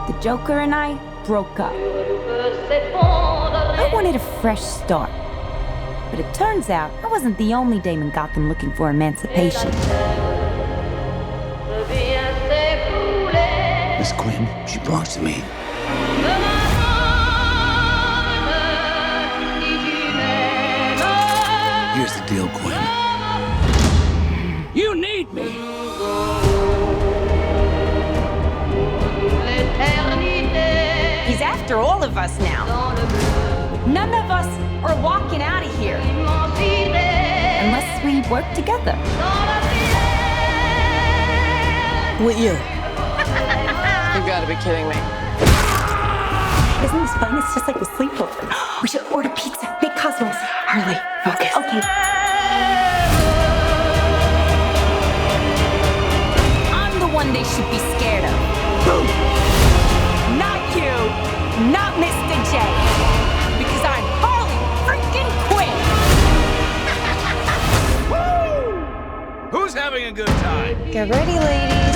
The Joker and I broke up. I wanted a fresh start. But it turns out I wasn't the only dame in Gotham looking for emancipation. Miss Quinn, she belongs to me. Here's the deal, Quinn. You need me. He's after all of us now. None of us are walking out of here unless we work together. With you. You gotta be kidding me. Isn't this fun? It's just like a sleepover. We should order pizza. Big cosmos. Harley, focus. Okay. I'm the one they should be scared of. Not you. Not Mr. J. Because I'm Harley freaking Quinn. Who's having a good time? Get ready, ladies.